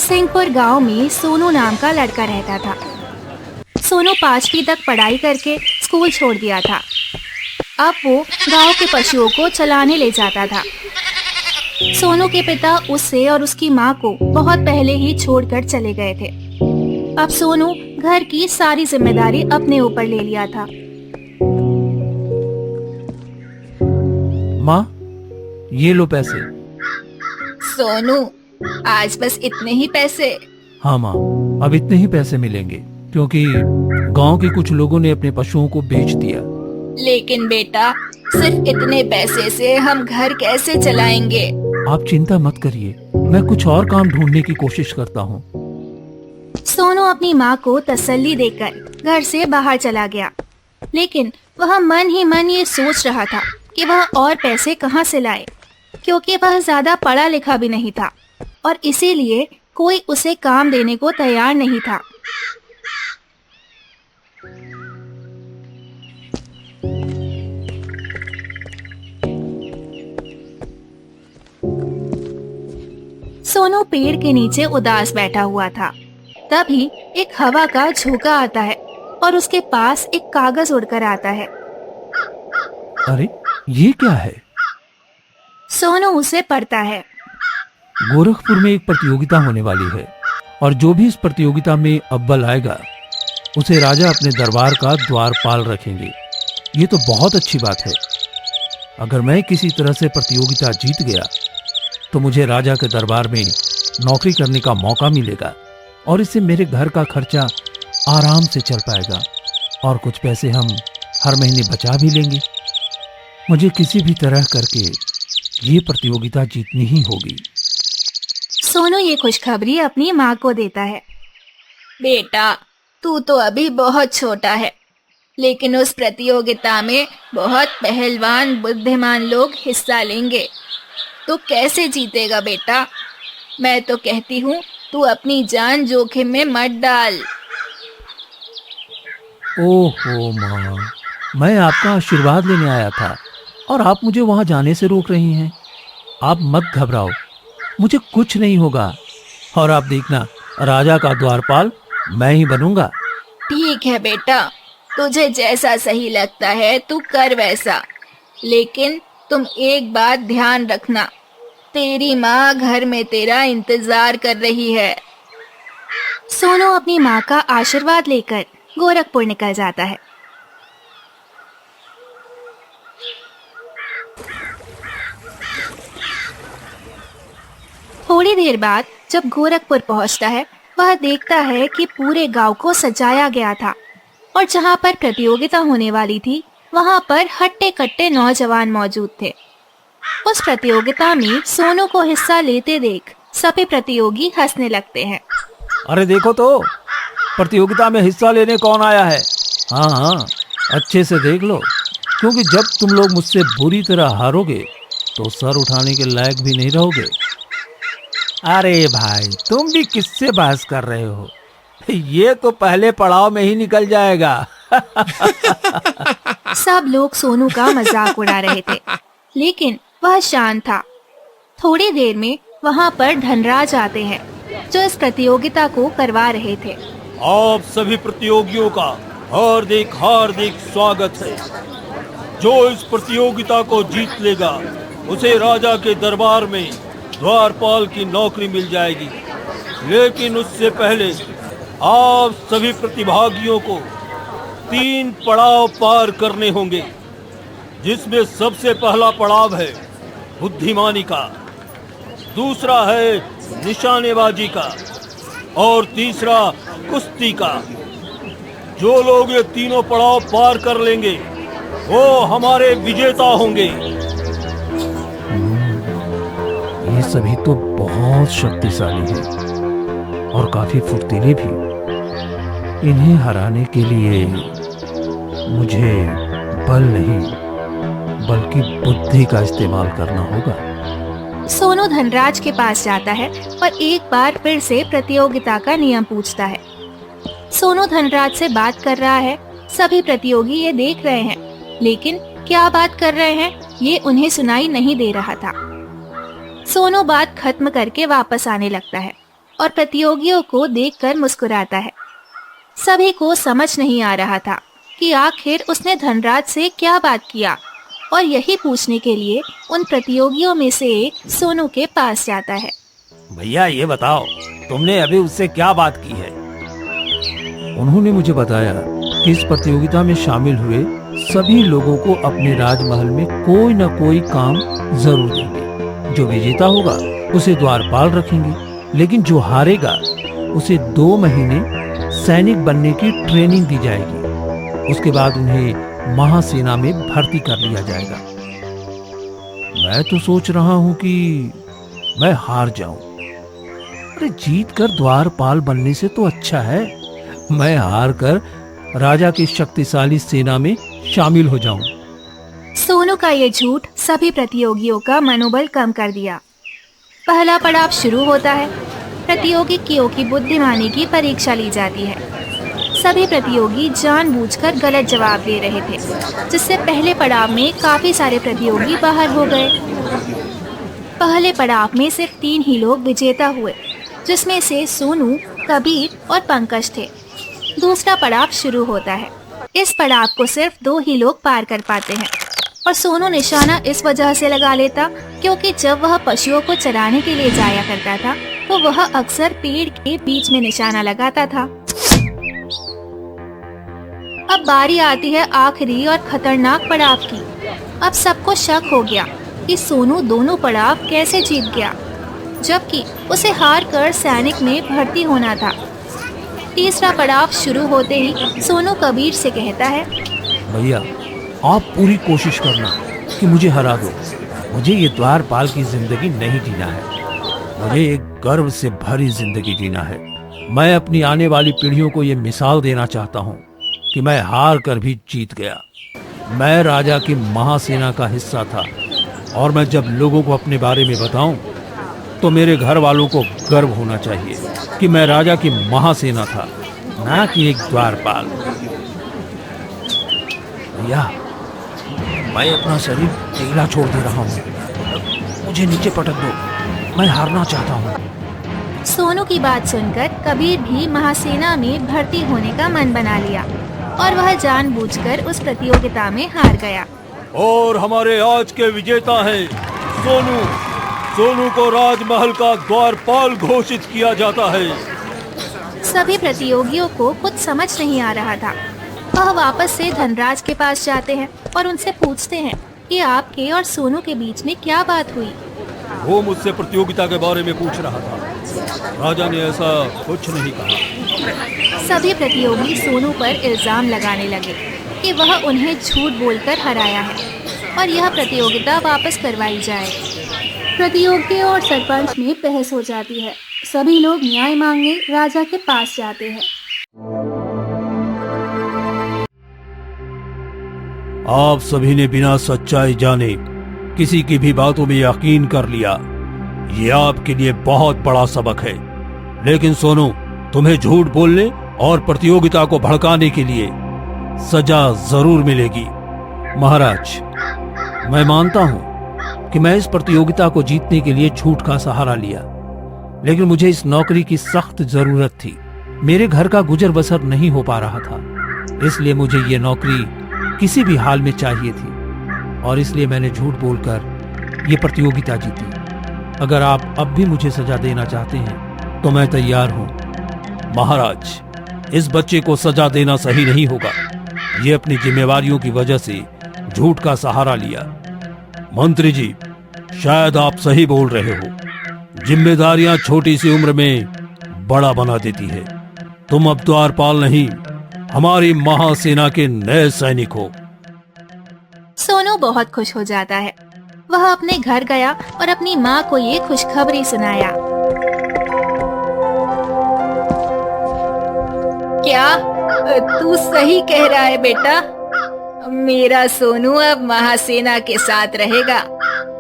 सिंहपुर गांव में सोनू नाम का लड़का रहता था। सोनू 5वीं तक पढ़ाई करके स्कूल छोड़ दिया था। अब वो गांव के पशुओं को चलाने ले जाता था। सोनू के पिता उससे और उसकी माँ को बहुत पहले ही छोड़कर चले गए थे। अब सोनू घर की सारी जिम्मेदारी अपने ऊपर ले लिया था। माँ, ये लो पैसे। सोनू, आज बस इतने ही पैसे? हाँ माँ, अब इतने ही पैसे मिलेंगे क्योंकि गांव के कुछ लोगों ने अपने पशुओं को बेच दिया। लेकिन बेटा, सिर्फ इतने पैसे से हम घर कैसे चलाएंगे? आप चिंता मत करिए, मैं कुछ और काम ढूंढने की कोशिश करता हूँ। सोनू अपनी माँ को तसल्ली देकर घर से बाहर चला गया, लेकिन वह मन ही मन ये सोच रहा था कि वह और पैसे कहाँ से लाए, क्योंकि वह ज्यादा पढ़ा लिखा भी नहीं था और इसीलिए कोई उसे काम देने को तैयार नहीं था। सोनू पेड़ के नीचे उदास बैठा हुआ था। तभी एक हवा का झोंका आता है और उसके पास एक कागज उड़कर आता है। अरे, ये क्या है? सोनू उसे पढ़ता है। गोरखपुर में एक प्रतियोगिता होने वाली है और जो भी इस प्रतियोगिता में अव्वल आएगा उसे राजा अपने दरबार का द्वारपाल रखेंगे। ये तो बहुत अच्छी बात है। अगर मैं किसी तरह से प्रतियोगिता जीत गया तो मुझे राजा के दरबार में नौकरी करने का मौका मिलेगा और इससे मेरे घर का खर्चा आराम से चल पाएगा और कुछ पैसे हम हर महीने बचा भी लेंगे। मुझे किसी भी तरह करके ये प्रतियोगिता जीतनी ही होगी। सोनू ये खुशखबरी अपनी माँ को देता है। बेटा, तू तो अभी बहुत छोटा है, लेकिन उस प्रतियोगिता में बहुत पहलवान बुद्धिमान लोग हिस्सा लेंगे। तो कैसे जीतेगा बेटा? मैं तो कहती हूँ तू अपनी जान जोखिम में मत डाल। ओहो माँ, मैं आपका आशीर्वाद लेने आया था और आप मुझे वहां जाने से रोक रही हैं। आप मत घबराओ, मुझे कुछ नहीं होगा और आप देखना, राजा का द्वारपाल मैं ही बनूंगा। ठीक है बेटा, तुझे जैसा सही लगता है तू कर वैसा, लेकिन तुम एक बात ध्यान रखना, तेरी माँ घर में तेरा इंतजार कर रही है। सोनू अपनी माँ का आशीर्वाद लेकर गोरखपुर निकल जाता है। थोड़ी देर बाद जब गोरखपुर पहुंचता है, वह देखता है कि पूरे गांव को सजाया गया था और जहां पर प्रतियोगिता होने वाली थी वहां पर हट्टे कट्टे नौजवान मौजूद थे। उस प्रतियोगिता में सोनू को हिस्सा लेते देख सभी प्रतियोगी हंसने लगते हैं। अरे देखो तो, प्रतियोगिता में हिस्सा लेने कौन आया है। हाँ हाँ, अच्छे से देख लो, क्योंकि जब तुम लोग मुझसे बुरी तरह हारोगे तो सर उठाने के लायक भी नहीं रहोगे। अरे भाई, तुम भी किससे बहस कर रहे हो? ये तो पहले पड़ाव में ही निकल जाएगा। सब लोग सोनू का मजाक उड़ा रहे थे, लेकिन वह शांत था। थोड़ी देर में वहाँ पर धनराज आते हैं, जो इस प्रतियोगिता को करवा रहे थे। आप सभी प्रतियोगियों का हार्दिक हार्दिक स्वागत है। जो इस प्रतियोगिता को जीत लेगा उसे राजा के दरबार में द्वारपाल की नौकरी मिल जाएगी। लेकिन उससे पहले आप सभी प्रतिभागियों को 3 पड़ाव पार करने होंगे, जिसमें सबसे पहला पड़ाव है बुद्धिमानी का, दूसरा है निशानेबाजी का और तीसरा कुश्ती का। जो लोग ये तीनों पड़ाव पार कर लेंगे वो हमारे विजेता होंगे। ये सभी तो बहुत शक्तिशाली हैं और काफी फुर्तीले भी। इन्हें हराने के लिए मुझे बल नहीं बल्कि बुद्धि का इस्तेमाल करना होगा। सोनू धनराज के पास जाता है और एक बार फिर से प्रतियोगिता का नियम पूछता है। सोनू धनराज से बात कर रहा है। सभी प्रतियोगी ये देख रहे हैं, लेकिन क्या बात कर रहे हैं ये उन्हें सुनाई नहीं दे रहा था। सोनू बात खत्म करके वापस आने लगता है और प्रतियोगियों को देखकर मुस्कुराता है। सभी को समझ नहीं आ रहा था कि आखिर उसने धनराज से क्या बात किया, और यही पूछने के लिए उन प्रतियोगियों में से एक सोनू के पास जाता है। भैया ये बताओ, तुमने अभी उससे क्या बात की है? उन्होंने मुझे बताया कि इस प्रतियोगिता में शामिल हुए सभी लोगों को अपने राजमहल में कोई न कोई काम जरूर देंगे। जो विजेता होगा उसे द्वारपाल रखेंगे, लेकिन जो हारेगा उसे 2 महीने सैनिक बनने की ट्रेनिंग दी जाएगी। उसके बाद उन्हें महासेना में भर्ती कर लिया जाएगा। मैं तो सोच रहा हूं कि मैं हार जाऊं। अरे जीत कर द्वारपाल बनने से तो अच्छा है मैं हार कर राजा की शक्तिशाली सेना में शामिल हो जाऊं। सोनू का ये झूठ सभी प्रतियोगियों का मनोबल कम कर दिया। पहला पड़ाव शुरू होता है। प्रतियोगियों की बुद्धिमानी की परीक्षा ली जाती है। सभी प्रतियोगी जानबूझकर गलत जवाब दे रहे थे, जिससे पहले पड़ाव में काफी सारे प्रतियोगी बाहर हो गए। पहले पड़ाव में सिर्फ 3 ही लोग विजेता हुए, जिसमें से सोनू, कबीर और पंकज थे। दूसरा पड़ाव शुरू होता है। इस पड़ाव को सिर्फ 2 ही लोग पार कर पाते हैं, और सोनू निशाना इस वजह से लगा लेता क्योंकि जब वह पशुओं को चराने के लिए जाया करता था तो वह अक्सर पेड़ के बीच में निशाना लगाता था। अब बारी आती है आखिरी और खतरनाक पड़ाव की। अब सबको शक हो गया कि सोनू दोनों पड़ाव कैसे जीत गया, जबकि उसे हार कर सैनिक में भर्ती होना था। तीसरा पड़ाव शुरू होते ही सोनू कबीर से कहता है, भैया आप पूरी कोशिश करना कि मुझे हरा दो। मुझे ये द्वारपाल की जिंदगी नहीं जीना है। मुझे एक गर्व से भरी जिंदगी जीना है। मैं अपनी आने वाली पीढ़ियों को ये मिसाल देना चाहता हूँ कि मैं हार कर भी जीत गया। मैं राजा की महासेना का हिस्सा था, और मैं जब लोगों को अपने बारे में बताऊं तो मेरे घर वालों को गर्व होना चाहिए कि मैं राजा की महासेना था, ना कि एक द्वारपाल। भैया मैं अपना शरीर ढीला छोड़ दे रहा हूँ, मुझे नीचे पटक दो, मैं हारना चाहता हूँ। सोनू की बात सुनकर कबीर भी महासेना में भर्ती होने का मन बना लिया, और वह जानबूझकर उस प्रतियोगिता में हार गया। और हमारे आज के विजेता हैं सोनू। सोनू को राजमहल का द्वारपाल घोषित किया जाता है। सभी प्रतियोगियों को कुछ समझ नहीं आ रहा था। वह वापस से धनराज के पास जाते हैं और उनसे पूछते हैं कि आपके और सोनू के बीच में क्या बात हुई। वो मुझसे प्रतियोगिता के बारे में पूछ रहा था। राजा ने ऐसा कुछ नहीं कहा। सभी प्रतियोगी सोनू पर इल्जाम लगाने लगे कि वह उन्हें झूठ बोलकर हराया है, और यह प्रतियोगिता वापस करवाई जाए। प्रतियोगियों और सरपंच में बहस हो जाती है। सभी लोग न्याय मांगने राजा के पास जाते हैं। आप सभी ने बिना सच्चाई जाने किसी की भी बातों में यकीन कर लिया। ये आपके लिए बहुत बड़ा सबक है। लेकिन सोनू, तुम्हें झूठ बोलने और प्रतियोगिता को भड़काने के लिए सजा जरूर मिलेगी। महाराज, मैं मानता हूं कि मैं इस प्रतियोगिता को जीतने के लिए झूठ का सहारा लिया, लेकिन मुझे इस नौकरी की सख्त जरूरत थी। मेरे घर का गुजर बसर नहीं हो पा रहा था, इसलिए मुझे ये नौकरी किसी भी हाल में चाहिए थी, और इसलिए मैंने झूठ बोलकर ये प्रतियोगिता जीती। अगर आप अब भी मुझे सजा देना चाहते हैं तो मैं तैयार हूं। महाराज, इस बच्चे को सजा देना सही नहीं होगा। ये अपनी जिम्मेवारियों की वजह से झूठ का सहारा लिया। मंत्री जी, शायद आप सही बोल रहे हो। जिम्मेदारियां छोटी सी उम्र में बड़ा बना देती है। तुम अब द्वारपाल नहीं, हमारी महासेना के नए सैनिक हो। सोनू बहुत खुश हो जाता है। वह अपने घर गया और अपनी माँ को ये खुशखबरी सुनाया। क्या तू सही कह रहा है बेटा? मेरा सोनू अब महासेना के साथ रहेगा।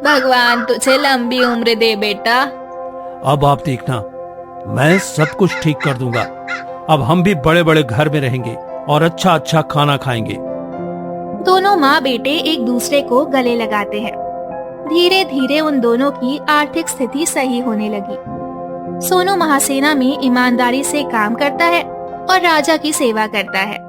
भगवान तुझे लंबी उम्र दे बेटा। अब आप देखना, मैं सब कुछ ठीक कर दूंगा। अब हम भी बड़े बड़े घर में रहेंगे और अच्छा अच्छा खाना खाएंगे। दोनों माँ बेटे एक दूसरे को गले लगाते हैं। धीरे धीरे उन दोनों की आर्थिक स्थिति सही होने लगी। सोनू महासेना में ईमानदारी से काम करता है और राजा की सेवा करता है।